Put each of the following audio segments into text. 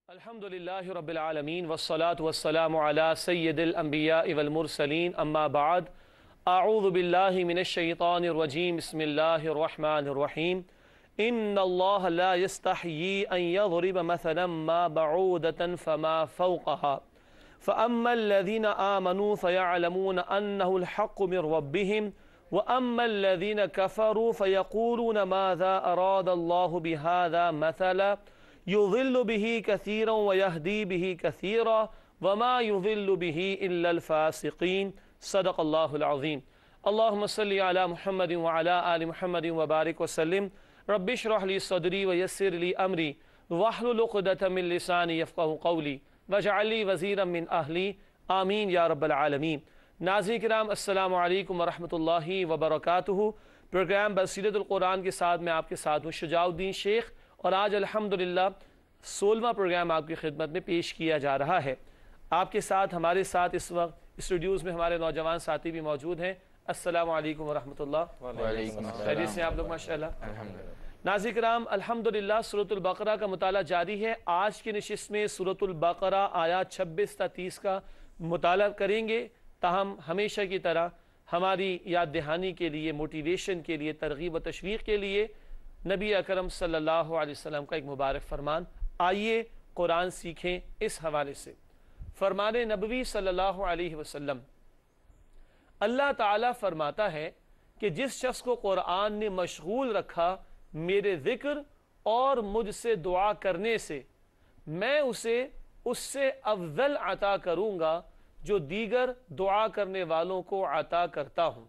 الحمدللہ رب العالمین والصلاة والسلام علی سید الانبیاء والمرسلین اما بعد اعوذ باللہ من الشیطان الرجیم بسم اللہ الرحمن الرحیم ان اللہ لا يستحیی ان یضرب مثلا ما بعودة فما فوقها فاما الذین آمنوا فیعلمون انه الحق من ربهم واما الذین کفروا فیقولون ماذا اراد اللہ بهذا مثلا يضل به كثيرا ويهدي به كثيرا وما يضل به إلا الفاسقين صدق الله العظيم اللهم صل على محمد وعلى آل محمد وبارك وسلم رب اشرح لي صدري ويسر لي أمري واحلل عقدة من لساني يفقهوا قولي واجعل لي وزيرا من أهلي آمين يا رب العالمين ناظرین کرام السلام علیکم ورحمۃ اللہ وبرکاتہ۔ پروگرام بصیرت القرآن کے ساتھ میں آپ کے ساتھ ہوں شجاع الدین شیخ، اور آج الحمدللہ 16واں پروگرام آپ کی خدمت میں پیش کیا جا رہا ہے۔ آپ کے ساتھ ہمارے ساتھ اس وقت اسٹوڈیوز میں ہمارے نوجوان ساتھی بھی موجود ہیں۔ السلام علیکم ورحمۃ اللہ۔ خیریت سے آپ لوگ ماشاءاللہ؟ ناظرین کرام الحمدللہ سورۃ البقرہ کا مطالعہ جاری ہے۔ آج کی نشست میں سورۃ البقرہ آیات 26 تا 30 کا مطالعہ کریں گے، تاہم ہمیشہ کی طرح ہماری یاد دہانی کے لیے، موٹیویشن کے لیے، ترغیب و تشویق کے لیے نبی اکرم صلی اللہ علیہ وسلم کا ایک مبارک فرمان، آئیے قرآن سیکھیں۔ اس حوالے سے فرمان نبوی صلی اللہ علیہ وسلم، اللہ تعالیٰ فرماتا ہے کہ جس شخص کو قرآن نے مشغول رکھا میرے ذکر اور مجھ سے دعا کرنے سے، میں اسے اس سے افضل عطا کروں گا جو دیگر دعا کرنے والوں کو عطا کرتا ہوں۔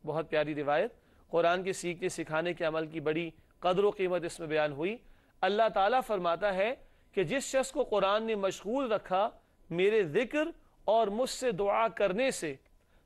بہت پیاری روایت، قرآن کے سیکھنے سکھانے کے عمل کی بڑی قدر و قیمت اس میں بیان ہوئی۔ اللہ تعالیٰ فرماتا ہے کہ جس شخص کو قرآن نے مشغول رکھا میرے ذکر اور مجھ سے دعا کرنے سے،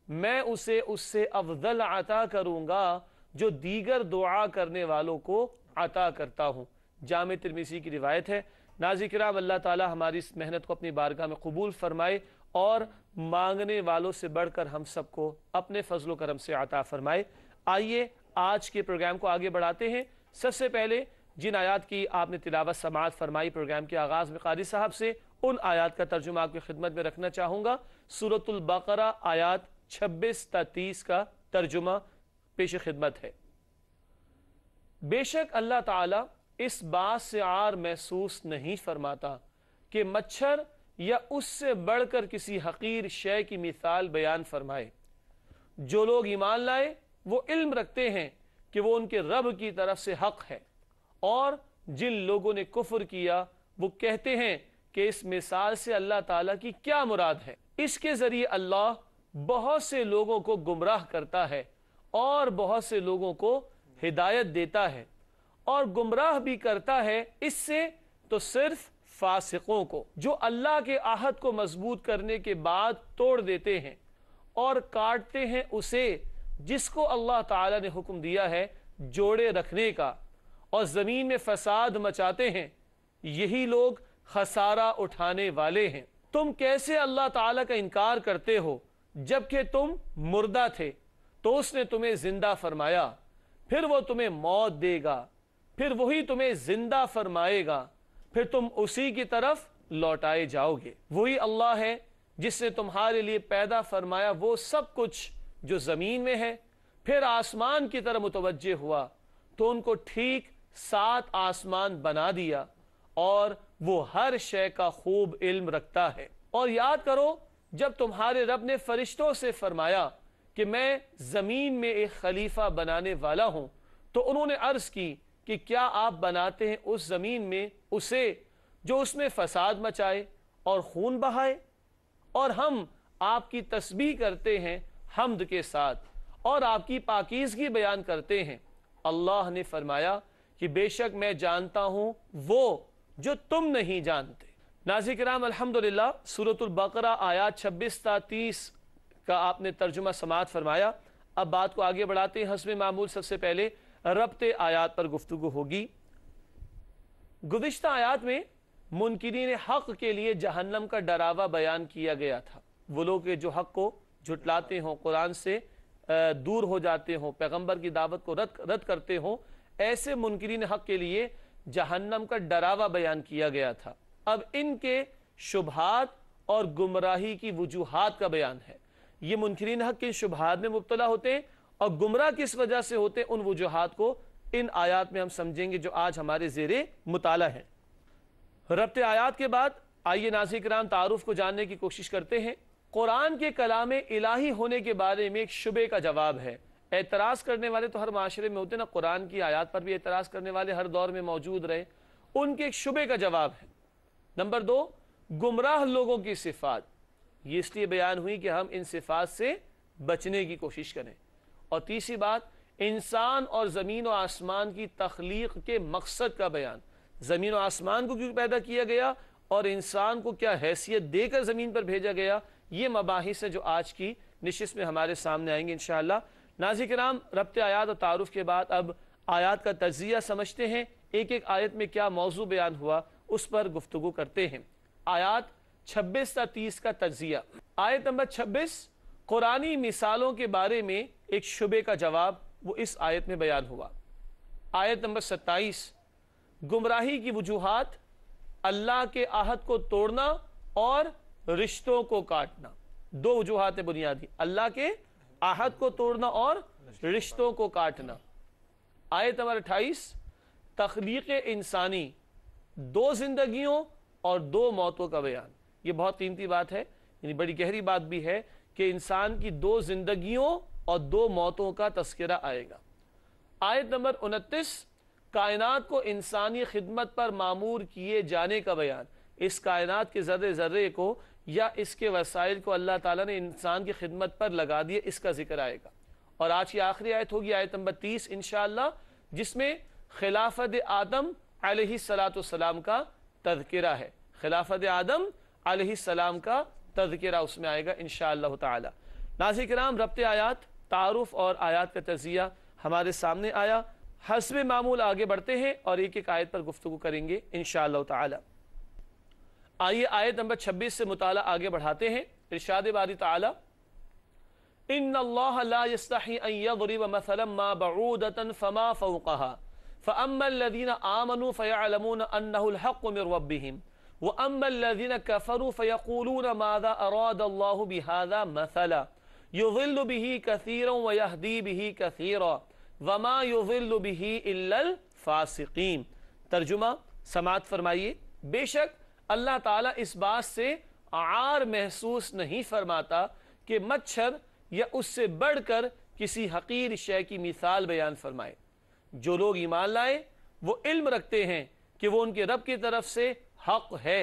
میں اسے اس سے افضل عطا کروں گا جو دیگر دعا کرنے والوں کو عطا کرتا ہوں۔ جامع ترمذی کی روایت ہے۔ ناظرین کرام اللہ تعالیٰ ہماری اس محنت کو اپنی بارگاہ میں قبول فرمائے اور مانگنے والوں سے بڑھ کر ہم سب کو اپنے فضل و کرم سے عطا فرمائے۔ آئیے آج کے پروگرام کو آگے بڑھاتے ہیں۔ سب سے پہلے جن آیات کی آپ نے تلاوت سماعت فرمائی پروگرام کے آغاز میں قاری صاحب سے، ان آیات کا ترجمہ آپ کی خدمت میں رکھنا چاہوں گا۔ سورۃ البقرہ آیات 26 تا 30 کا ترجمہ پیش خدمت ہے۔ بے شک اللہ تعالیٰ اس بات سے عار محسوس نہیں فرماتا کہ مچھر یا اس سے بڑھ کر کسی حقیر شے کی مثال بیان فرمائے۔ جو لوگ ایمان لائے وہ علم رکھتے ہیں کہ وہ ان کے رب کی طرف سے حق ہے، اور جن لوگوں نے کفر کیا وہ کہتے ہیں کہ اس مثال سے اللہ تعالیٰ کی کیا مراد ہے۔ اس کے ذریعے اللہ بہت سے لوگوں کو گمراہ کرتا ہے اور بہت سے لوگوں کو ہدایت دیتا ہے، اور گمراہ بھی کرتا ہے اس سے تو صرف فاسقوں کو، جو اللہ کے عہد کو مضبوط کرنے کے بعد توڑ دیتے ہیں اور کاٹتے ہیں اسے جس کو اللہ تعالیٰ نے حکم دیا ہے جوڑے رکھنے کا، اور زمین میں فساد مچاتے ہیں، یہی لوگ خسارہ اٹھانے والے ہیں۔ تم کیسے اللہ تعالیٰ کا انکار کرتے ہو جبکہ تم مردہ تھے تو اس نے تمہیں زندہ فرمایا، پھر وہ تمہیں موت دے گا، پھر وہی تمہیں زندہ فرمائے گا، پھر تم اسی کی طرف لوٹائے جاؤ گے۔ وہی اللہ ہے جس نے تمہارے لیے پیدا فرمایا وہ سب کچھ جو زمین میں ہے، پھر آسمان کی طرف متوجہ ہوا تو ان کو ٹھیک 7 آسمان بنا دیا، اور وہ ہر شے کا خوب علم رکھتا ہے۔ اور یاد کرو جب تمہارے رب نے فرشتوں سے فرمایا کہ میں زمین میں ایک خلیفہ بنانے والا ہوں، تو انہوں نے عرض کی کہ کیا آپ بناتے ہیں اس زمین میں اسے جو اس میں فساد مچائے اور خون بہائے؟ اور ہم آپ کی تسبیح کرتے ہیں حمد کے ساتھ اور آپ کی پاکیزگی بیان کرتے ہیں۔ اللہ نے فرمایا کہ بے شک میں جانتا ہوں وہ جو تم نہیں جانتے۔ ناظرین کرام الحمدللہ سورۃ البقرہ آیات 26 تا 30 کا آپ نے ترجمہ سماعت فرمایا۔ اب بات کو آگے بڑھاتے ہیں۔ حسب معمول سب سے پہلے ربط آیات پر گفتگو ہوگی۔ گزشتہ آیات میں منکرین حق کے لیے جہنم کا ڈراوا بیان کیا گیا تھا۔ وہ لوگ جو حق کو جھٹلاتے ہوں، قرآن سے دور ہو جاتے ہوں، پیغمبر کی دعوت کو رد کرتے ہوں، ایسے منکرین حق کے لیے جہنم کا ڈراوا بیان کیا گیا تھا۔ اب ان کے شبہات اور گمراہی کی وجوہات کا بیان ہے۔ یہ منکرین حق کے شبہات میں مبتلا ہوتے ہیں اور گمراہ کس وجہ سے ہوتے ہیں، ان وجوہات کو ان آیات میں ہم سمجھیں گے جو آج ہمارے زیر مطالعہ ہیں۔ ربط آیات کے بعد آئیے ناظرین کرام تعارف کو جاننے کی کوشش کرتے ہیں۔ قرآن کے کلام الہی ہونے کے بارے میں ایک شبے کا جواب ہے۔ اعتراض کرنے والے تو ہر معاشرے میں ہوتے ہیں نا، قرآن کی آیات پر بھی اعتراض کرنے والے ہر دور میں موجود رہے، ان کے ایک شبے کا جواب ہے۔ نمبر 2، گمراہ لوگوں کی صفات، یہ اس لیے بیان ہوئی کہ ہم ان صفات سے بچنے کی کوشش کریں۔ اور تیسری بات، انسان اور زمین و آسمان کی تخلیق کے مقصد کا بیان، زمین و آسمان کو کیوں پیدا کیا گیا اور انسان کو کیا حیثیت دے کر زمین پر بھیجا گیا، یہ مباحث ہیں جو آج کی نشست میں ہمارے سامنے آئیں گے انشاءاللہ۔ ناظرین کرام، ربط آیات اور تعارف کے بعد اب آیات کا تجزیہ سمجھتے ہیں، ایک ایک آیت میں کیا موضوع بیان ہوا اس پر گفتگو کرتے ہیں۔ آیات 26 تا 30 کا تجزیہ۔ آیت نمبر 26 قرآنی مثالوں کے بارے میں ایک شبے کا جواب، وہ اس آیت میں بیان ہوا۔ آیت نمبر 27 گمراہی کی وجوہات، اللہ کے عہد کو توڑنا اور رشتوں کو کاٹنا، دو وجوہات ہیں بنیادی، اللہ کے عہد کو توڑنا اور رشتوں کو کاٹنا۔ آیت نمبر 28 تخلیق انسانی، دو زندگیوں اور دو موتوں کا بیان۔ یہ بہت قیمتی بات ہے، یعنی بڑی گہری بات بھی ہے کہ انسان کی دو زندگیوں اور دو موتوں کا تذکرہ آئے گا۔ آیت نمبر 29 کائنات کو انسانی خدمت پر معمور کیے جانے کا بیان، اس کائنات کے ذرے ذرے کو یا اس کے وسائل کو اللہ تعالیٰ نے انسان کی خدمت پر لگا دیا، اس کا ذکر آئے گا۔ اور آج کی آخری آیت ہوگی آیت نمبر 30 انشاءاللہ، جس میں خلافت آدم علیہ السلام کا تذکرہ ہے، خلافت آدم علیہ السلام کا تذکرہ اس میں آئے گا انشاءاللہ تعالی۔ ناظرین کرام، ربط آیات، تعارف اور آیات کا تجزیہ ہمارے سامنے آیا، حسب معمول آگے بڑھتے ہیں اور ایک ایک آیت پر گفتگو کریں گے انشاءاللہ تعالی۔ آئیے آیت نمبر 26 سے مطالعہ آگے بڑھاتے ہیں۔ ارشاد باری تعالی، ان اللہ لا یستحی ان یضرب مثلا ما بعودۃ فما فوقها فاما الذین آمنوا فیعلمون انہ الحق من ربهم واما الذین کفروا فیقولون ماذا اراد اللہ بهذا مثلا یضل به کثیرا ویہدی به کثیرا وما یضل به الا الفاسقین۔ ترجمہ سماعت فرمائیے، بے شک اللہ تعالیٰ اس بات سے عار محسوس نہیں فرماتا کہ مچھر یا اس سے بڑھ کر کسی حقیر شے کی مثال بیان فرمائے۔ جو لوگ ایمان لائے وہ علم رکھتے ہیں کہ وہ ان کے رب کی طرف سے حق ہے،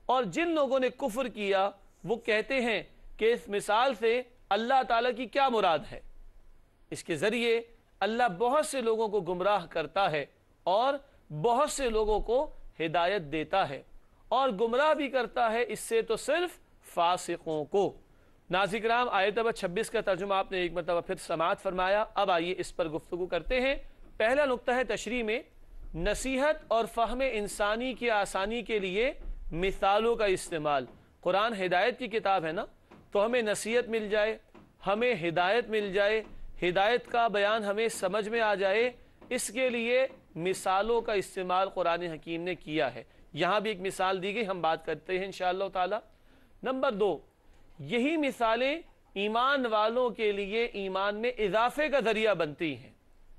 اور جن لوگوں نے کفر کیا وہ کہتے ہیں کہ اس مثال سے اللہ تعالیٰ کی کیا مراد ہے۔ اس کے ذریعے اللہ بہت سے لوگوں کو گمراہ کرتا ہے اور بہت سے لوگوں کو ہدایت دیتا ہے، اور گمراہ بھی کرتا ہے اس سے تو صرف فاسقوں کو۔ ناظرین کرام، آیت نمبر 26 کا ترجمہ آپ نے ایک مرتبہ پھر سماعت فرمایا، اب آئیے اس پر گفتگو کرتے ہیں۔ پہلا نقطہ ہے تشریح میں، نصیحت اور فہم انسانی کی آسانی کے لیے مثالوں کا استعمال۔ قرآن ہدایت کی کتاب ہے نا، تو ہمیں نصیحت مل جائے، ہمیں ہدایت مل جائے، ہدایت کا بیان ہمیں سمجھ میں آ جائے، اس کے لیے مثالوں کا استعمال قرآن حکیم نے کیا ہے۔ یہاں بھی ایک مثال دی گئی، ہم بات کرتے ہیں انشاءاللہ تعالی۔ نمبر 2، یہی مثالیں ایمان والوں کے لیے ایمان میں اضافے کا ذریعہ بنتی ہیں۔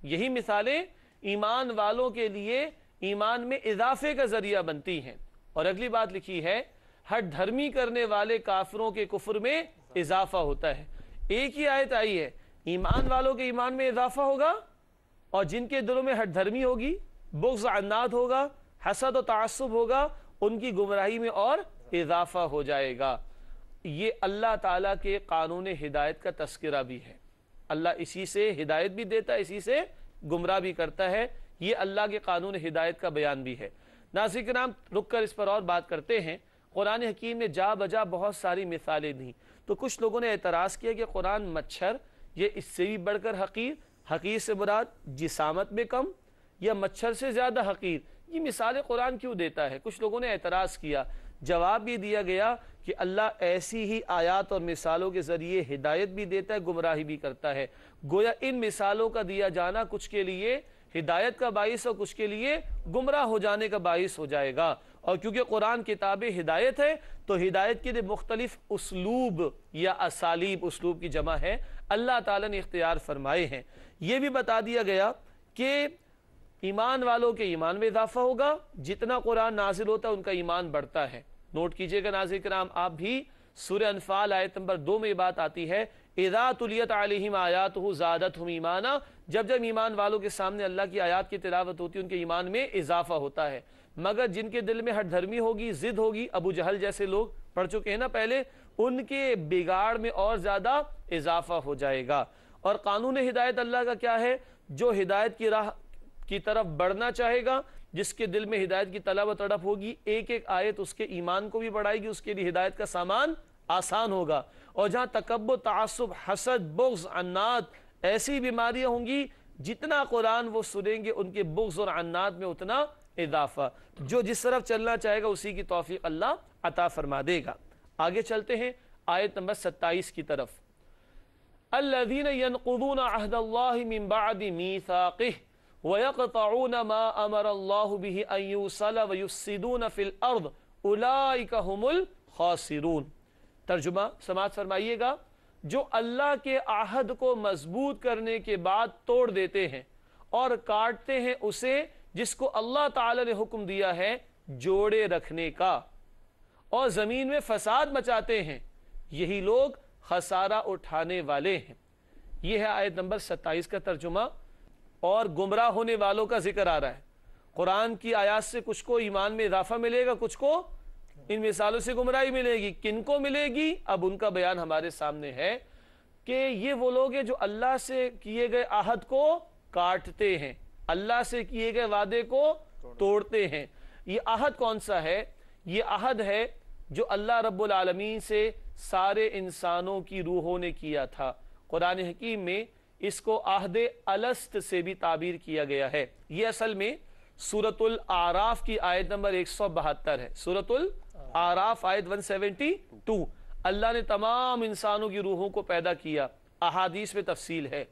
یہی مثالیں ایمان والوں کے لیے ایمان میں اضافے کا ذریعہ بنتی ہیں۔ اور اگلی بات لکھی ہے، ہٹ دھرمی کرنے والے کافروں کے کفر میں اضافہ ہوتا ہے۔ ایک ہی آیت آئی ہے، ایمان والوں کے ایمان میں اضافہ ہوگا، اور جن کے دلوں میں ہٹ دھرمی ہوگی، بغض عناد ہوگا، حسد و تعصب ہوگا، ان کی گمراہی میں اور اضافہ ہو جائے گا۔ یہ اللہ تعالیٰ کے قانون ہدایت کا تذکرہ بھی ہے۔ اللہ اسی سے ہدایت بھی دیتا ہے، اسی سے گمراہ بھی کرتا ہے، یہ اللہ کے قانون ہدایت کا بیان بھی ہے۔ ناظرین کرام، رک کر اس پر اور بات کرتے ہیں۔ قرآن حکیم نے جا بجا بہت ساری مثالیں دیں، تو کچھ لوگوں نے اعتراض کیا کہ قرآن مچھر، یہ اس سے بھی بڑھ کر حقیر، حقیر سے مراد جسامت میں کم یا مچھر سے زیادہ حقیر، یہ مثالیں قرآن کیوں دیتا ہے؟ کچھ لوگوں نے اعتراض کیا۔ جواب بھی دیا گیا کہ اللہ ایسی ہی آیات اور مثالوں کے ذریعے ہدایت بھی دیتا ہے، گمراہی بھی کرتا ہے۔ گویا ان مثالوں کا دیا جانا کچھ کے لیے ہدایت کا باعث اور کچھ کے لیے گمراہ ہو جانے کا باعث ہو جائے گا۔ اور کیونکہ قرآن کتاب ہدایت ہے تو ہدایت کے لیے مختلف اسلوب یا اسالیب، اسلوب کی جمع ہے، اللہ تعالیٰ نے اختیار فرمائے ہیں۔ یہ بھی بتا دیا گیا کہ ایمان والوں کے ایمان میں اضافہ ہوگا، جتنا قرآن نازل ہوتا ہے ان کا ایمان بڑھتا ہے۔ نوٹ کیجئے گا ناظرین کرام آپ بھی، سورہ انفال آیت نمبر 2 میں یہ بات آتی ہے، اذا تلیت علیہم آیاتہ زادتہم ایمانا، جب ایمان والوں کے سامنے اللہ کی آیات کی تلاوت ہوتی ہے ان کے ایمان میں اضافہ ہوتا ہے۔ مگر جن کے دل میں ہٹ دھرمی ہوگی، ضد ہوگی، ابو جہل جیسے لوگ پڑھ چکے ہیں نا پہلے، ان کے بگاڑ میں اور زیادہ اضافہ ہو جائے گا۔ اور قانون ہدایت اللہ کا کیا ہے؟ جو ہدایت کی راہ کی طرف بڑھنا چاہے گا، جس کے دل میں ہدایت کی طلب و تڑپ ہوگی، ایک ایک آیت اس کے ایمان کو بھی بڑھائے گی، اس کے لیے ہدایت کا سامان آسان ہوگا۔ اور جہاں تکبر، تعصب، حسد، بغض، عناد ایسی بیماریاں ہوں گی، جتنا قرآن وہ سنیں گے ان کے بغض اور عناد میں اتنا اضافہ۔ جو جس طرف چلنا چاہے گا اسی کی توفیق اللہ عطا فرما دے گا۔ آگے چلتے ہیں آیت نمبر 27 کی طرف۔ الذین ینقضون عہد اللہ من بعد میثاقہ وَيَقْطَعُونَ مَا أَمَرَ اللَّهُ بِهِ أَن يُوصَلَ وَيُفْسِدُونَ فِي الْأَرْضِ أُولَٰئِكَ هُمُ الْخَاسِرُونَ۔ ترجمہ سماعت فرمائیے گا، جو اللہ کے عہد کو مضبوط کرنے کے بعد توڑ دیتے ہیں اور کاٹتے ہیں اسے جس کو اللہ تعالی نے حکم دیا ہے جوڑے رکھنے کا، اور زمین میں فساد مچاتے ہیں، یہی لوگ خسارہ اٹھانے والے ہیں۔ یہ ہے آیت نمبر 27 کا ترجمہ، اور گمراہ ہونے والوں کا ذکر آ رہا ہے۔ قرآن کی آیات سے کچھ کو ایمان میں اضافہ ملے گا، کچھ کو ان مثالوں سے گمراہی ملے گی۔ کن کو ملے گی؟ اب ان کا بیان ہمارے سامنے ہے کہ یہ وہ لوگ ہیں جو اللہ سے کیے گئے عہد کو کاٹتے ہیں، اللہ سے کیے گئے وعدے کو توڑتے ہیں۔ یہ عہد کون سا ہے؟ یہ عہد ہے جو اللہ رب العالمین سے سارے انسانوں کی روحوں نے کیا تھا۔ قرآن حکیم میں اس کو عہد الست سے بھی تعبیر کیا گیا ہے۔ یہ اصل میں سورۃ الاعراف کی آیت نمبر 172 ہے۔ سورۃ الاعراف آیت 172۔ اللہ نے تمام انسانوں کی روحوں کو پیدا کیا، احادیث میں تفصیل ہے،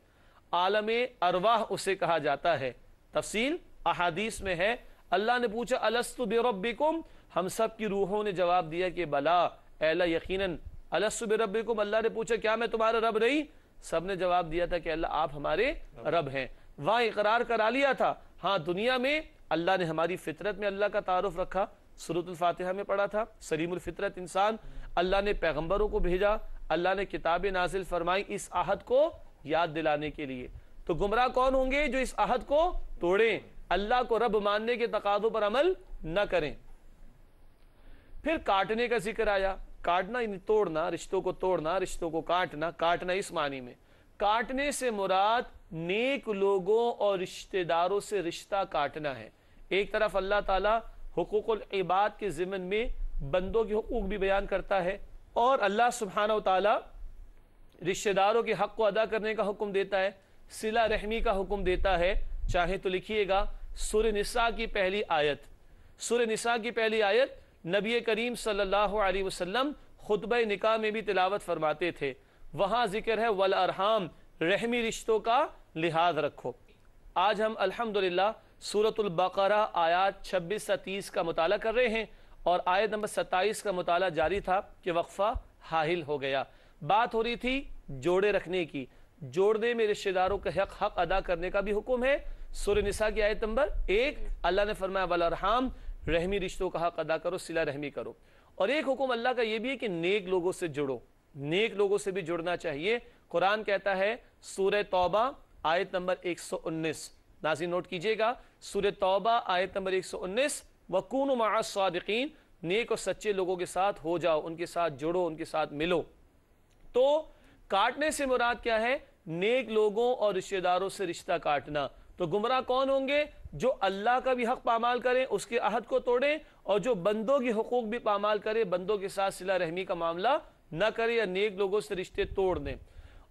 عالم ارواح اسے کہا جاتا ہے، تفصیل احادیث میں ہے۔ اللہ نے پوچھا الست بربکم، ہم سب کی روحوں نے جواب دیا کہ بلا اے اللہ یقیناً۔ الست بربکم، اللہ نے پوچھا کیا میں تمہارا رب نہیں؟ سب نے جواب دیا تھا کہ اللہ آپ ہمارے رب ہیں۔ وہاں اقرار کرا لیا تھا۔ ہاں دنیا میں اللہ نے ہماری فطرت میں اللہ کا تعارف رکھا، سورۃ الفاتحہ میں پڑھا تھا، سلیم الفطرت انسان۔ اللہ نے پیغمبروں کو بھیجا، اللہ نے کتابیں نازل فرمائی اس عہد کو یاد دلانے کے لیے۔ تو گمراہ کون ہوں گے؟ جو اس عہد کو توڑیں، اللہ کو رب ماننے کے تقاضوں پر عمل نہ کریں۔ پھر کاٹنے کا ذکر آیا۔ کاٹنا یعنی توڑنا، رشتوں کو توڑنا، رشتوں کو کاٹنا۔ کاٹنا اس معنی میں، کاٹنے سے مراد نیک لوگوں اور رشتہ داروں سے رشتہ کاٹنا ہے۔ ایک طرف اللہ تعالیٰ حقوق العباد کے ضمن میں بندوں کے حقوق بھی بیان کرتا ہے، اور اللہ سبحانہ وتعالی رشتہ داروں کے حق کو ادا کرنے کا حکم دیتا ہے، صلہ رحمی کا حکم دیتا ہے۔ چاہے تو لکھیے گا سورہ نساء کی پہلی آیت۔ سورہ نساء کی پہلی آیت نبی کریم صلی اللہ علیہ وسلم خطبہ نکاح میں بھی تلاوت فرماتے تھے۔ وہاں ذکر ہے والارحام، رحمی رشتوں کا لحاظ رکھو۔ آج ہم الحمدللہ سورۃ البقرہ آیات 26 سے 30 کا مطالعہ کر رہے ہیں، اور آیت نمبر 27 کا مطالعہ جاری تھا کہ وقفہ حاصل ہو گیا۔ بات ہو رہی تھی جوڑے رکھنے کی، جوڑنے میں رشتہ داروں کا حق ادا کرنے کا بھی حکم ہے۔ سورہ نساء کی آیت نمبر 1 اللہ نے فرمایا والارحام، رحمی رشتوں کا حق ادا کرو، صلہ رحمی کرو۔ اور ایک حکم اللہ کا یہ بھی ہے کہ نیک لوگوں سے جڑو، نیک لوگوں سے بھی جڑنا چاہیے۔ قرآن کہتا ہے سورہ توبہ آیت نمبر 119، ناظرین نوٹ کیجئے گا، سورہ توبہ آیت نمبر 119، وَكُونُوا مَعَ الصَّادِقِينَ، نیک اور سچے لوگوں کے ساتھ ہو جاؤ، ان کے ساتھ جڑو، ان کے ساتھ ملو۔ تو کاٹنے سے مراد کیا ہے؟ نیک لوگوں اور رشتہ داروں سے رشتہ کاٹنا۔ تو گمراہ کون ہوں گے؟ جو اللہ کا بھی حق پامال کریں، اس کے عہد کو توڑیں، اور جو بندوں کی حقوق بھی پامال کرے، بندوں کے ساتھ صلہ رحمی کا معاملہ نہ کرے یا نیک لوگوں سے رشتے توڑ دیں،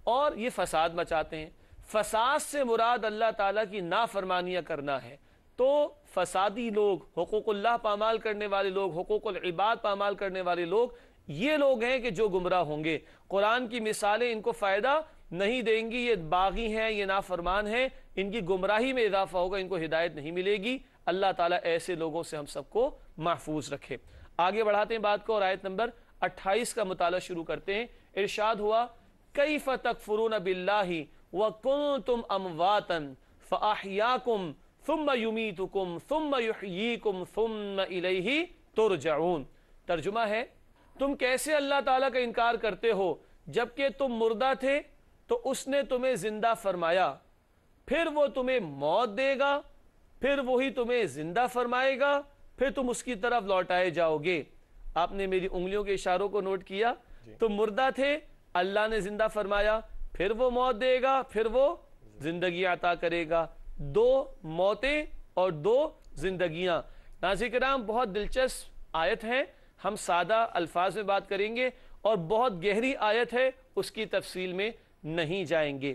اور یہ فساد مچاتے ہیں۔ فساد سے مراد اللہ تعالیٰ کی نافرمانیاں کرنا ہے۔ تو فسادی لوگ، حقوق اللہ پامال کرنے والے لوگ، حقوق العباد پامال کرنے والے لوگ، یہ لوگ ہیں کہ جو گمراہ ہوں گے۔ قرآن کی مثالیں ان کو فائدہ نہیں دیں گی، یہ باغی ہیں، یہ نافرمان ہیں، ان کی گمراہی میں اضافہ ہوگا، ان کو ہدایت نہیں ملے گی۔ اللہ تعالیٰ ایسے لوگوں سے ہم سب کو محفوظ رکھے۔ آگے بڑھاتے ہیں بات کو اور آیت نمبر 28 کا مطالعہ شروع کرتے ہیں۔ ارشاد ہوا کیف تکفرون باللہ وکنتم امواتا فاحیاکم ثم یمیتکم ثم یحییکم ثم الیہ ترجعون۔ ترجمہ ہے تم کیسے اللہ تعالیٰ کا انکار کرتے ہو جبکہ تم مردہ تھے تو اس نے تمہیں زندہ فرمایا، پھر وہ تمہیں موت دے گا، پھر وہی تمہیں زندہ فرمائے گا، پھر تم اس کی طرف لوٹائے جاؤ گے۔ آپ نے میری انگلیوں کے اشاروں کو نوٹ کیا؟ تم مردہ تھے، اللہ نے زندہ فرمایا، پھر وہ موت دے گا، پھر وہ زندگی عطا کرے گا۔ دو موتیں اور دو زندگیاں۔ ناظرین کرام بہت دلچسپ آیت ہے، ہم سادہ الفاظ میں بات کریں گے اور بہت گہری آیت ہے، اس کی تفصیل میں نہیں جائیں گے۔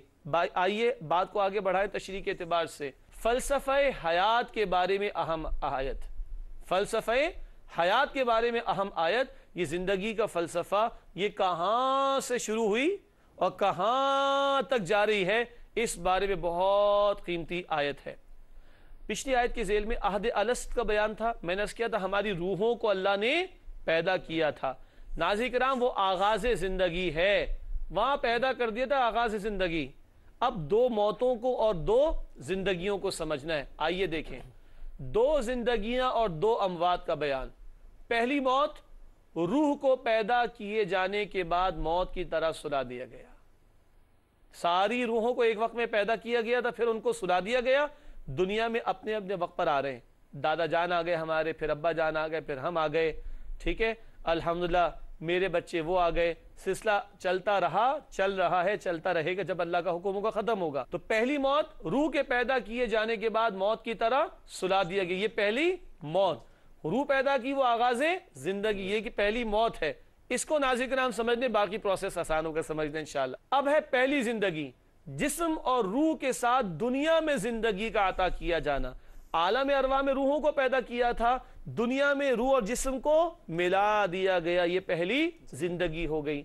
آئیے بات کو آگے بڑھائیں تشریح کے اعتبار سے۔ فلسفہ حیات کے بارے میں اہم آیت، فلسفہ حیات کے بارے میں اہم آیت، یہ زندگی کا فلسفہ یہ کہاں سے شروع ہوئی اور کہاں تک جاری ہے، اس بارے میں بہت قیمتی آیت ہے۔ پچھلی آیت کے ذیل میں عہد الست کا بیان تھا، میں نے عرض کیا تھا ہماری روحوں کو اللہ نے پیدا کیا تھا۔ ناظرین کرام وہ آغاز زندگی ہے، وہاں پیدا کر دیا تھا آغاز زندگی۔ اب دو موتوں کو اور دو زندگیوں کو سمجھنا ہے۔ آئیے دیکھیں، دو زندگیاں اور دو اموات کا بیان۔ پہلی موت روح کو پیدا کیے جانے کے بعد موت کی طرح سلا دیا گیا۔ ساری روحوں کو ایک وقت میں پیدا کیا گیا تھا، پھر ان کو سلا دیا گیا، دنیا میں اپنے اپنے وقت پر آ رہے ہیں۔ دادا جان آ گئے ہمارے، پھر ابا جان آ گئے، پھر ہم آ گئے، ٹھیک ہے، الحمدللہ میرے بچے وہ آ گئے، سلسلہ چلتا رہا، چل رہا ہے، چلتا رہے گا جب اللہ کا حکم ہوگا ختم ہوگا۔ تو پہلی موت روح کے پیدا کیے جانے کے بعد موت کی طرح سلا دیا گیا، یہ پہلی موت۔ روح پیدا کی وہ آغاز زندگی، یہ کہ پہلی موت ہے۔ اس کو ناظرین کرام سمجھ لیں، باقی پروسیس آسان ہوگا سمجھ لیں انشاءاللہ۔ اب ہے پہلی زندگی، جسم اور روح کے ساتھ دنیا میں زندگی کا عطا کیا جانا۔ عالم ارواح میں روحوں کو پیدا کیا تھا، دنیا میں روح اور جسم کو ملا دیا گیا، یہ پہلی زندگی ہو گئی۔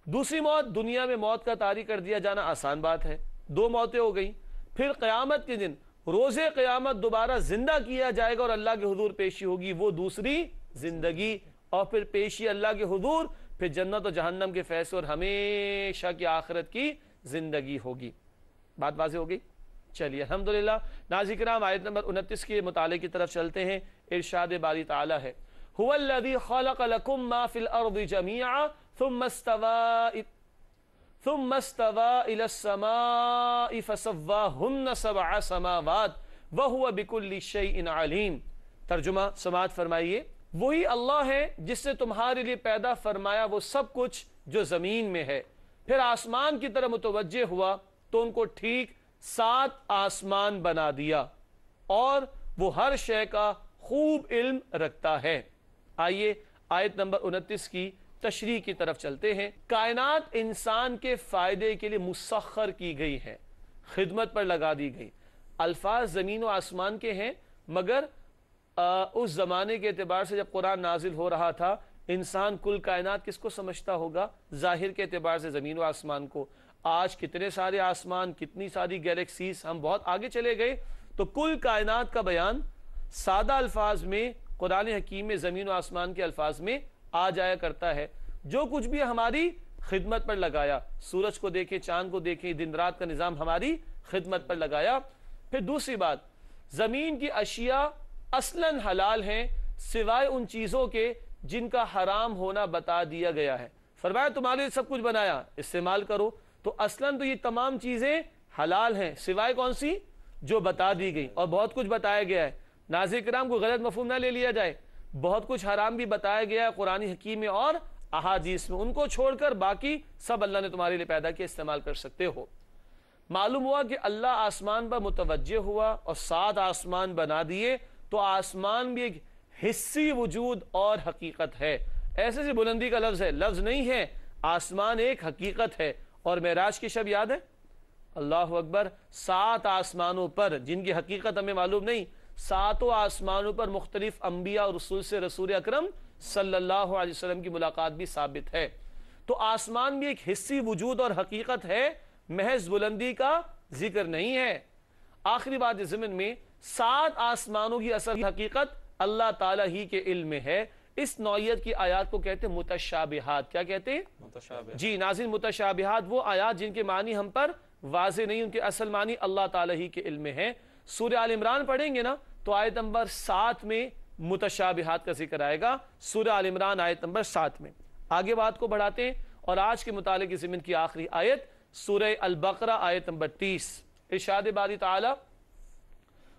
دوسری موت، دنیا میں موت کا طاری کر دیا جانا آسان بات ہے، دو موتیں ہو گئیں۔ پھر قیامت کے دن روز قیامت دوبارہ زندہ کیا جائے گا اور اللہ کے حضور پیشی ہوگی، وہ دوسری زندگی، اور پھر پیشی اللہ کے حضور، پھر جنت و جہنم کے فیصلے اور ہمیشہ کی آخرت کی زندگی ہوگی۔ بات واضح ہوگی؟ چلیے الحمدللہ۔ ناظرین کرام آیت نمبر 29 کے مطالعے کی طرف چلتے ہیں۔ ارشاد باری تعالی ہے هو الذی خلق لکم ما فی الارض جمیعا ثم استوى الى السماء فسواهن 7 سماوات وهو بكل شیء علیم۔ ترجمہ سماعت فرمائیے، وہی اللہ ہے جس نے تمہارے لیے پیدا فرمایا وہ سب کچھ جو زمین میں ہے، پھر آسمان کی طرف متوجہ ہوا تو ان کو ٹھیک 7 آسمان بنا دیا، اور وہ ہر شے کا خوب علم رکھتا ہے۔ آئیے آیت نمبر 29 کی تشریح کی طرف چلتے ہیں۔ کائنات انسان کے فائدے کے لیے مسخر کی گئی ہے، خدمت پر لگا دی گئی۔ الفاظ زمین و آسمان کے ہیں، مگر اس زمانے کے اعتبار سے جب قرآن نازل ہو رہا تھا، انسان کل کائنات کس کو سمجھتا ہوگا؟ ظاہر کے اعتبار سے زمین و آسمان کو۔ آج کتنے سارے آسمان، کتنی ساری گیلیکسیز، ہم بہت آگے چلے گئے، تو کل کائنات کا بیان سادہ الفاظ میں قرآن حکیم میں زمین و آسمان کے الفاظ میں آ جایا کرتا ہے۔ جو کچھ بھی ہماری خدمت پر لگایا، سورج کو دیکھیں، چاند کو دیکھیں، دن رات کا نظام ہماری خدمت پر لگایا۔ پھر دوسری بات، زمین کی اشیاء اصلاً حلال ہیں سوائے ان چیزوں کے جن کا حرام ہونا بتا دیا گیا ہے۔ فرمایا تمہارے لیے سب کچھ بنایا، استعمال کرو۔ تو اصلاً تو یہ تمام چیزیں حلال ہیں سوائے کون سی؟ جو بتا دی گئی، اور بہت کچھ بتایا گیا ہے۔ ناظرین کرام کو غلط مفہوم نہ لے لیا جائے، بہت کچھ حرام بھی بتایا گیا ہے قرآن حکیم میں اور احادیث میں، ان کو چھوڑ کر باقی سب اللہ نے تمہارے لیے پیدا کیا، استعمال کر سکتے ہو۔ معلوم ہوا کہ اللہ آسمان پر متوجہ ہوا اور 7 آسمان بنا دیے، تو آسمان بھی ایک حصی وجود اور حقیقت ہے۔ ایسے سے بلندی کا لفظ ہے، لفظ نہیں ہے، آسمان ایک حقیقت ہے۔ اور معراج کی شب یاد ہے؟ اللہ اکبر، 7 آسمانوں پر جن کی حقیقت ہمیں معلوم نہیں، 7 آسمانوں پر مختلف انبیاء اور رسول سے رسول اکرم صلی اللہ علیہ وسلم کی ملاقات بھی ثابت ہے۔ تو آسمان بھی ایک حصی وجود اور حقیقت ہے، محض بلندی کا ذکر نہیں ہے۔ آخری بات اس ضمن میں 7 آسمانوں کی اصل حقیقت اللہ تعالیٰ ہی کے علم میں ہے. اس نوعیت کی آیات کو کہتے ہیں متشابہات. کیا کہتے ہیں؟ متشابہات. جی ناظرین، متشابہات وہ آیات جن کے معنی ہم پر واضح نہیں، ان کے اصل معنی اللہ تعالیٰ ہی کے علم میں ہے. سورہ آل عمران پڑھیں گے نا تو آیت نمبر 7 میں متشابہات کا ذکر آئے گا. سورہ آل عمران آیت نمبر 7 میں. آگے بات کو بڑھاتے ہیں اور آج کے مطالعے کی ضمن کی آخری آیت سورہ البقرہ آیت نمبر 30. ارشاد باری تعالی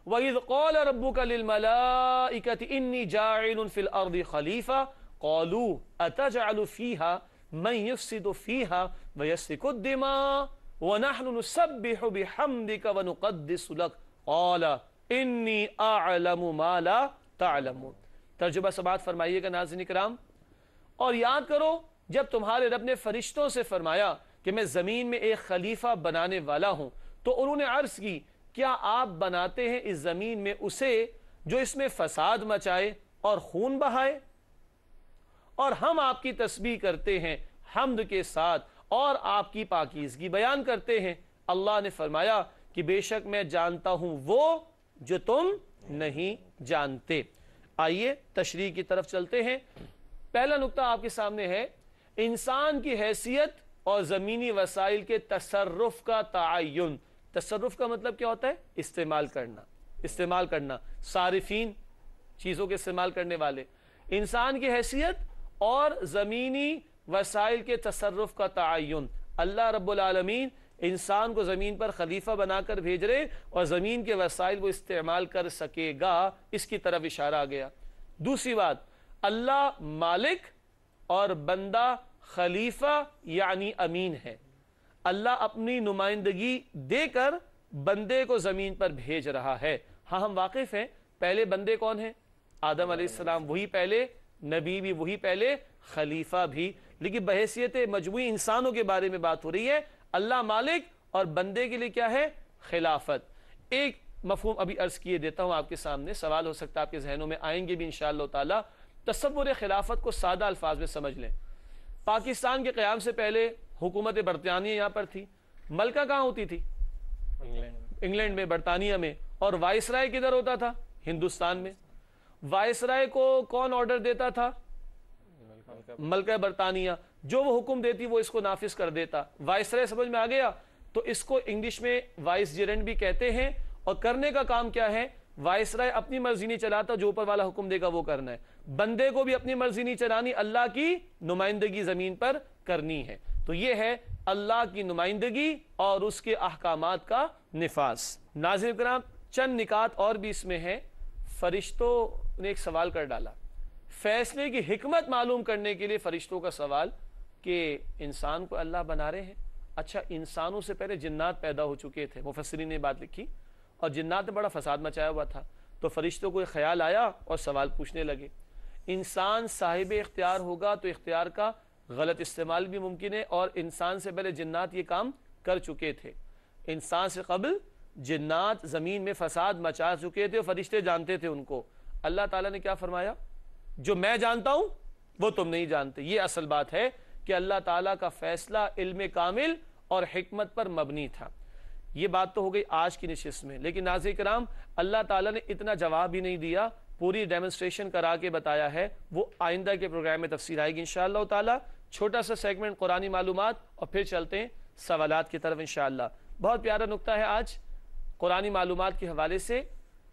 وَإِذْ قَالَ رَبُّكَ لِلْمَلَائِكَةِ إِنِّي جَاعِلٌ فِي الْأَرْضِ خَلِيفَةً قَالُوا أَتَجْعَلُ فِيهَا مَن يُفْسِدُ فِيهَا وَيَسْفِكُ الدِّمَاءَ وَنَحْنُ نُسَبِّحُ بِحَمْدِكَ وَنُقَدِّسُ لَكَ قَالَ إِنِّي أَعْلَمُ مَا لَا تَعْلَمُونَ. ترجمہ سماعت فرمائیے گا ناظرین کرام. اور یاد کرو جب تمہارے رب نے فرشتوں سے فرمایا کہ میں زمین میں ایک خلیفہ بنانے والا ہوں تو انہوں نے عرض کی کیا آپ بناتے ہیں اس زمین میں اسے جو اس میں فساد مچائے اور خون بہائے؟ اور ہم آپ کی تسبیح کرتے ہیں حمد کے ساتھ اور آپ کی پاکیزگی بیان کرتے ہیں. اللہ نے فرمایا کہ بے شک میں جانتا ہوں وہ جو تم نہیں جانتے. آئیے تشریح کی طرف چلتے ہیں. پہلا نقطہ آپ کے سامنے ہے انسان کی حیثیت اور زمینی وسائل کے تصرف کا تعین. تصرف کا مطلب کیا ہوتا ہے؟ استعمال کرنا. استعمال کرنا، صارفین، چیزوں کے استعمال کرنے والے. انسان کی حیثیت اور زمینی وسائل کے تصرف کا تعین. اللہ رب العالمین انسان کو زمین پر خلیفہ بنا کر بھیج رہے اور زمین کے وسائل وہ استعمال کر سکے گا، اس کی طرف اشارہ آ گیا. دوسری بات، اللہ مالک اور بندہ خلیفہ یعنی امین ہے. اللہ اپنی نمائندگی دے کر بندے کو زمین پر بھیج رہا ہے. ہاں ہم واقف ہیں پہلے بندے کون ہیں؟ آدم علیہ السلام، وہی پہلے نبی بھی، وہی پہلے خلیفہ بھی. لیکن بحیثیت مجموعی انسانوں کے بارے میں بات ہو رہی ہے. اللہ مالک اور بندے کے لیے کیا ہے؟ خلافت. ایک مفہوم ابھی عرض کیے دیتا ہوں آپ کے سامنے، سوال ہو سکتا ہے آپ کے ذہنوں میں آئیں گے بھی انشاءاللہ تعالی. تصور خلافت کو سادہ الفاظ میں سمجھ لیں. پاکستان کے قیام سے پہلے حکومت برطانیہ یہاں پر تھی. ملکہ کہاں ہوتی تھی؟ انگلینڈ میں، برطانیہ میں. اور وائسرائے کدھر ہوتا تھا؟ ہندوستان میں. وائسرائے کو کون آرڈر دیتا تھا؟ ملکہ برطانیہ. جو وہ حکم دیتی وہ اس کو نافذ کر دیتا. وائسرائے سمجھ میں آ گیا؟ تو اس کو انگلش میں وائس جیرنٹ بھی کہتے ہیں. اور کرنے کا کام کیا ہے؟ وائسرائے اپنی مرضی نہیں چلاتا، جو اوپر والا حکم دے گا وہ کرنا ہے. بندے کو بھی اپنی مرضی نہیں چلانی، اللہ کی نمائندگی زمین پر کرنی ہے. تو یہ ہے اللہ کی نمائندگی اور اس کے احکامات کا نفاذ. ناظرین کرام، چند نکات اور بھی اس میں ہیں. فرشتوں نے ایک سوال کر ڈالا، فیصلے کی حکمت معلوم کرنے کے لیے فرشتوں کا سوال کہ انسان کو اللہ بنا رہے ہیں. اچھا، انسانوں سے پہلے جنات پیدا ہو چکے تھے، مفسرین نے بات لکھی، اور جنات نے بڑا فساد مچایا ہوا تھا. تو فرشتوں کو ایک خیال آیا اور سوال پوچھنے لگے. انسان صاحب اختیار ہوگا تو اختیار کا غلط استعمال بھی ممکن ہے، اور انسان سے پہلے جنات یہ کام کر چکے تھے. انسان سے قبل جنات زمین میں فساد مچا چکے تھے، فرشتے جانتے تھے ان کو. اللہ تعالیٰ نے کیا فرمایا؟ جو میں جانتا ہوں وہ تم نہیں جانتے. یہ اصل بات ہے کہ اللہ تعالیٰ کا فیصلہ علم کامل اور حکمت پر مبنی تھا. یہ بات تو ہو گئی آج کی نشست میں. لیکن ناظرین کرام، اللہ تعالیٰ نے اتنا جواب بھی نہیں دیا، پوری ڈیمونسٹریشن کرا کے بتایا ہے. وہ آئندہ کے پروگرام میں تفصیل آئے گی انشاءاللہ تعالیٰ. چھوٹا سا سیگمنٹ قرآنی معلومات اور پھر چلتے ہیں سوالات کی طرف انشاءاللہ. بہت پیارا نقطہ ہے آج قرآنی معلومات کے حوالے سے.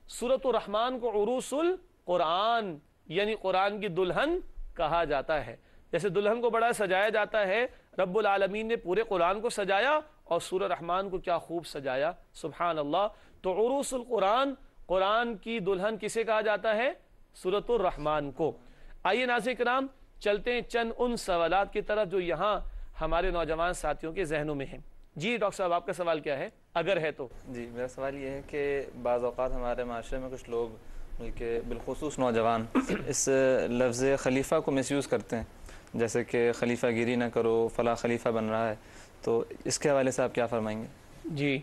سورۃ الرحمن کو عروس القرآن یعنی قرآن کی دلہن کہا جاتا ہے. جیسے دلہن کو بڑا سجایا جاتا ہے، رب العالمین نے پورے قرآن کو سجایا اور سورہ رحمان کو کیا خوب سجایا، سبحان اللہ. تو عروس القرآن، قرآن کی دلہن کسے کہا جاتا ہے؟ سورۃ الرحمن کو. آئیے ناظرین کرام چلتے ہیں چند ان سوالات کی طرف جو یہاں ہمارے نوجوان ساتھیوں کے ذہنوں میں ہیں. جی ڈاکٹر صاحب، آپ کا سوال کیا ہے اگر ہے تو؟ جی میرا سوال یہ ہے کہ بعض اوقات ہمارے معاشرے میں کچھ لوگ بلکہ بالخصوص نوجوان اس لفظ خلیفہ کو مس یوز کرتے ہیں، جیسے کہ خلیفہ گیری نہ کرو، فلاں خلیفہ بن رہا ہے. تو اس کے حوالے سے آپ کیا فرمائیں گے؟ جی،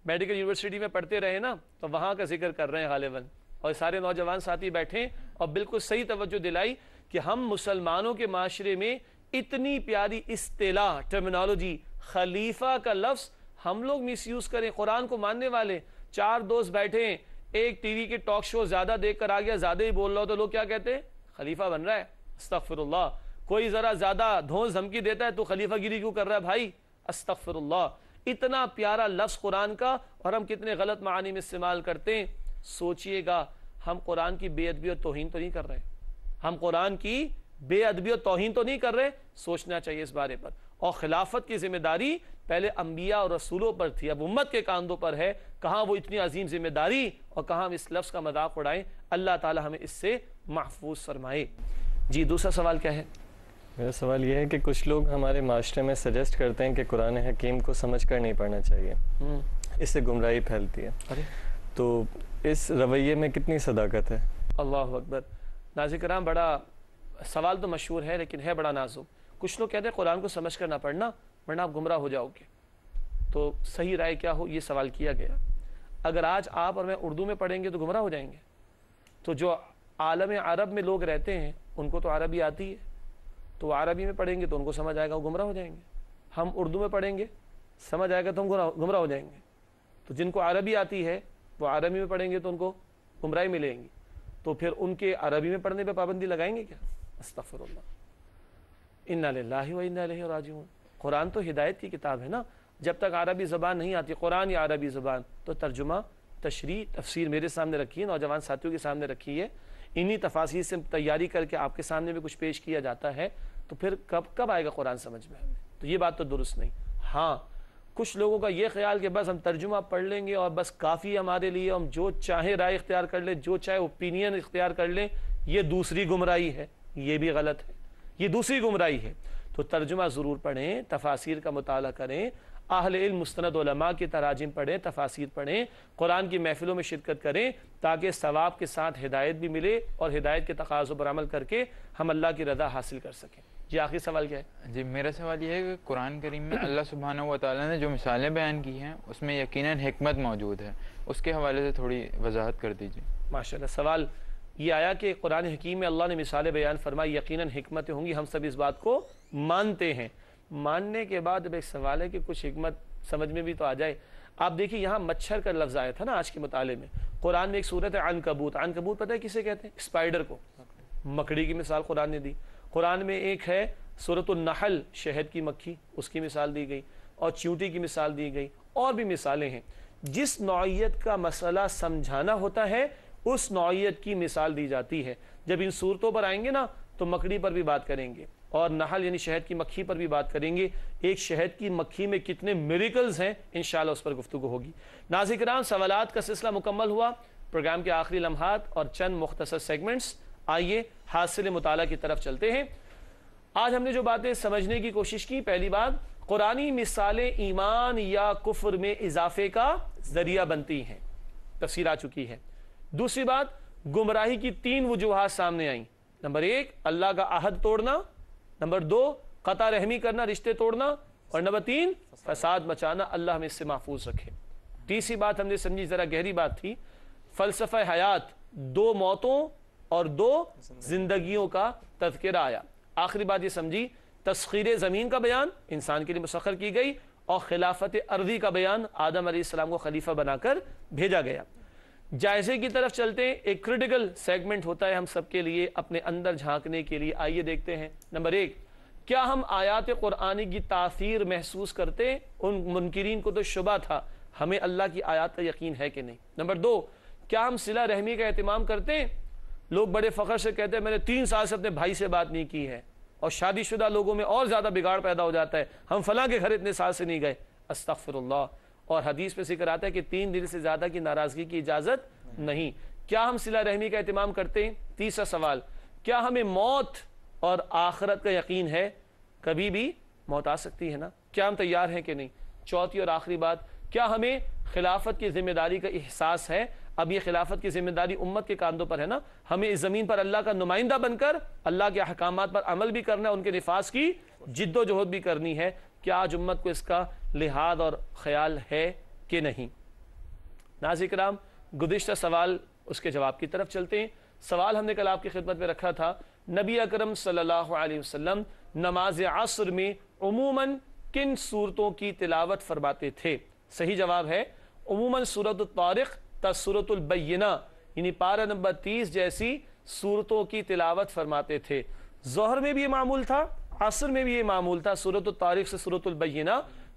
میڈیکل یونیورسٹی میں پڑھتے رہے نا تو وہاں کا ذکر کر رہے ہیں غالباً، اور سارے نوجوان ساتھی بیٹھے اور بالکل صحیح توجہ دلائی کہ ہم مسلمانوں کے معاشرے میں اتنی پیاری اصطلاح ٹرمینالوجی خلیفہ کا لفظ ہم لوگ مس یوز کریں. قرآن کو ماننے والے 4 دوست بیٹھے ہیں, ایک ٹی وی کے ٹاک شو زیادہ دیکھ کر آ گیا, زیادہ ہی بول رہا ہو, تو لوگ کیا کہتے ہیں؟ خلیفہ بن رہا ہے. استغفر اللہ. کوئی ذرا زیادہ دھونس دھمکی دیتا ہے تو خلیفہ گیری کیوں کر رہا ہے بھائی؟ استغفر اللہ. اتنا پیارا لفظ قرآن کا, اور ہم کتنے غلط معانی میں استعمال کرتے ہیں. سوچئے گا, ہم قرآن کی بے ادبی اور توہین تو نہیں کر رہے, ہم قرآن کی بے ادبی اور توہین تو نہیں کر رہے. سوچنا چاہیے اس بارے پر. اور خلافت کی ذمہ داری پہلے انبیاء اور رسولوں پر تھی, اب امت کے کاندھوں پر ہے. کہاں وہ اتنی عظیم ذمہ داری, اور کہاں ہم اس لفظ کا مذاق اڑائیں. اللہ تعالی ہمیں اس سے محفوظ فرمائے. جی دوسرا سوال کیا ہے؟ میرا سوال یہ ہے کہ کچھ لوگ ہمارے معاشرے میں سجیسٹ کرتے ہیں کہ قرآن حکیم کو سمجھ کر نہیں پڑھنا چاہیے, اس سے گمراہی پھیلتی ہے. تو اس رویے میں کتنی صداقت ہے؟ اللہ اکبر. ناظرین کرام, بڑا سوال تو مشہور ہے لیکن ہے بڑا نازک. کچھ لوگ کہتے ہیں قرآن کو سمجھ کر نہ پڑھنا ورنہ آپ گمراہ ہو جاؤ گے. تو صحیح رائے کیا ہو, یہ سوال کیا گیا. اگر آج آپ اور میں اردو میں پڑھیں گے تو گمراہ ہو جائیں گے. تو جو عالم عرب میں لوگ رہتے ہیں ان کو تو عربی آتی ہے, تو عربی میں پڑھیں گے تو ان کو سمجھ آئے گا, وہ گمراہ ہو جائیں گے. ہم اردو میں پڑھیں گے, سمجھ آئے گا تو ہم گمراہ ہو جائیں گے. تو جن کو عربی آتی ہے وہ عربی میں پڑھیں گے تو ان کو گمراہی ملیں گی. تو پھر ان کے عربی میں پڑھنے پہ پابندی لگائیں گے کیا؟ استغفر اللہ. انا للہ و انا الیہ راجعون. قرآن تو ہدایت کی کتاب ہے نا. جب تک عربی زبان نہیں آتی, قرآن یا عربی زبان, تو ترجمہ, تشریح, تفسیر میرے سامنے رکھی ہے, نوجوان ساتھیوں کے سامنے رکھی ہے. انہی تفاسیر سے تیاری کر کے آپ کے سامنے بھی کچھ پیش کیا جاتا ہے. تو پھر کب آئے گا قرآن سمجھ میں ہمیں؟ تو یہ بات تو درست نہیں. ہاں, کچھ لوگوں کا یہ خیال کہ بس ہم ترجمہ پڑھ لیں گے اور بس کافی ہمارے لیے, ہم جو چاہیں رائے اختیار کر لیں, جو چاہے اوپینین اختیار کر لیں, یہ دوسری گمراہی ہے. یہ بھی غلط ہے, یہ دوسری گمراہی ہے. تو ترجمہ ضرور پڑھیں, تفاسیر کا مطالعہ کریں, اہل علم مستند علماء کی تراجم پڑھیں, تفاسیر پڑھیں, قرآن کی محفلوں میں شرکت کریں, تاکہ ثواب کے ساتھ ہدایت بھی ملے اور ہدایت کے تقاضوں پر عمل کر کے ہم اللہ کی رضا حاصل کر سکیں. جی آخری سوال کیا ہے؟ جی میرا سوال یہ ہے کہ قرآن کریم میں اللہ سبحانہ و تعالیٰ نے جو مثالیں بیان کی ہیں اس میں یقیناً حکمت موجود ہے, اس کے حوالے سے تھوڑی وضاحت کر دیجیے. ماشاءاللہ. سوال یہ آیا کہ قرآن حکیم میں اللہ نے مثالیں بیان فرمائی, یقیناً حکمتیں ہوں گی, ہم سب اس بات کو مانتے ہیں. ماننے کے بعد اب ایک سوال ہے کہ کچھ حکمت سمجھ میں بھی تو آ جائے. آپ دیکھیں یہاں مچھر کا لفظ آیا تھا نا آج کے مطالعے میں. قرآن میں ایک صورت ہے عنکبوت. عنکبوت پتہ ہے کسے کہتے ہیں؟ اسپائڈر کو. مکڑی کی مثال قرآن نے دی. قرآن میں ایک ہے سورۃ النحل, شہد کی مکھی, اس کی مثال دی گئی, اور چیونٹی کی مثال دی گئی, اور بھی مثالیں ہیں. جس نوعیت کا مسئلہ سمجھانا ہوتا ہے اس نوعیت کی مثال دی جاتی ہے. جب ان صورتوں پر آئیں گے نا تو مکڑی پر بھی بات کریں گے, اور نحل یعنی شہد کی مکھی پر بھی بات کریں گے. ایک شہد کی مکھی میں کتنے میریکلز ہیں, انشاءاللہ اس پر گفتگو ہوگی. ناظرین کرام, سوالات کا سلسلہ مکمل ہوا. پروگرام کے آخری لمحات اور چند مختصر سیگمنٹس. آئیے حاصل مطالعہ کی طرف چلتے ہیں. آج ہم نے جو باتیں سمجھنے کی کوشش کی, پہلی بات, قرآنی مثالیں ایمان یا کفر میں اضافے کا ذریعہ بنتی ہیں, تفسیر آ چکی ہے. دوسری بات, گمراہی کی 3 وجوہات سامنے آئیں. نمبر 1, اللہ کا عہد توڑنا. نمبر 2, قطع رحمی کرنا, رشتے توڑنا. اور نمبر 3, فساد مچانا. اللہ ہمیں اس سے محفوظ رکھے. تیسری بات ہم نے سمجھی, ذرا گہری بات تھی, فلسفہ حیات, 2 موتوں اور 2 زندگیوں کا تذکرہ آیا. آخری بات یہ سمجھی, تسخیر زمین کا بیان انسان کے لیے مسخر کی گئی, اور خلافت ارضی کا بیان, آدم علیہ السلام کو خلیفہ بنا کر بھیجا گیا. جائزے کی طرف چلتے ہیں. ایک کریٹیکل سیگمنٹ ہوتا ہے ہم سب کے لیے اپنے اندر جھانکنے کے لیے. آئیے دیکھتے ہیں. نمبر 1, کیا ہم آیات قرآنی کی تاثیر محسوس کرتے ہیں؟ ان منکرین کو تو شبہ تھا, ہمیں اللہ کی آیات کا یقین ہے کہ نہیں. نمبر 2, کیا ہم صلہ رحمی کا اہتمام کرتے ہیں؟ لوگ بڑے فخر سے کہتے ہیں میں نے 3 سال سے اپنے بھائی سے بات نہیں کی ہے, اور شادی شدہ لوگوں میں اور زیادہ بگاڑ پیدا ہو جاتا ہے, ہم فلاں کے گھر اتنے سال سے نہیں گئے. استغفر اللہ. اور حدیث میں ذکر آتا ہے کہ 3 دن سے زیادہ کی ناراضگی کی اجازت نہیں. کیا ہم صلہ رحمی کا اہتمام کرتے ہیں؟ تیسرا سوال, کیا ہمیں موت اور آخرت کا یقین ہے؟ کبھی بھی موت آ سکتی ہے نا, کیا ہم تیار ہیں کہ نہیں؟ چوتھی اور آخری بات, کیا ہمیں خلافت کی ذمہ داری کا احساس ہے؟ اب یہ خلافت کی ذمہ داری امت کے کاندھوں پر ہے نا, ہمیں اس زمین پر اللہ کا نمائندہ بن کر اللہ کے احکامات پر عمل بھی کرنا ہے, ان کے نفاذ کی جد و جہد بھی کرنی ہے. کیا آج امت کو اس کا لحاظ اور خیال ہے کہ نہیں؟ ناظرین کرام, گزشتہ سوال اس کے جواب کی طرف چلتے ہیں. سوال ہم نے کل آپ کی خدمت میں رکھا تھا, نبی اکرم صلی اللہ علیہ وسلم نماز عصر میں عموماً کن صورتوں کی تلاوت فرماتے تھے؟ صحیح جواب ہے عموماً سورۃ الطارق تا سورۃ البینہ یعنی پارہ نمبر 30 جیسی صورتوں کی تلاوت فرماتے تھے. ظہر میں بھی یہ معمول تھا, عصر میں بھی یہ معمول تھا, سورۃ الطارق سے سورۃ البینہ.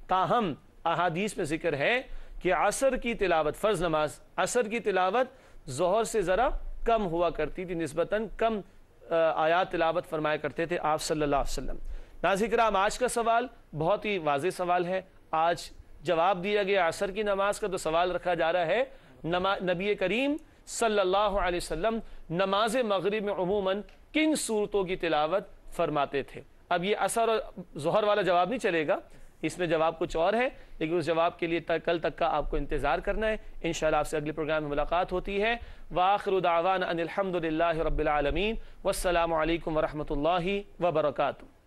تاہم احادیث میں ذکر ہے کہ عصر کی تلاوت, فرض نماز عصر کی تلاوت ظہر سے ذرا کم ہوا کرتی تھی, نسبتاً کم آیات تلاوت فرمایا کرتے تھے آپ صلی اللہ علیہ وسلم. ناظرین کرام, آج کا سوال بہت ہی واضح سوال ہے. آج جواب دیا گیا عصر کی نماز کا, تو سوال رکھا جا رہا ہے نبی کریم صلی اللہ علیہ وسلم نماز مغرب میں عموماً کن صورتوں کی تلاوت فرماتے تھے. اب یہ عصر اور ظہر والا جواب نہیں چلے گا, اس میں جواب کچھ اور ہے, لیکن اس جواب کے لیے کل تک کا آپ کو انتظار کرنا ہے. انشاءاللہ آپ سے اگلے پروگرام میں ملاقات ہوتی ہے. وآخر دعوانا ان الحمد للہ رب العالمین, والسلام علیکم ورحمۃ اللہ وبرکاتہ.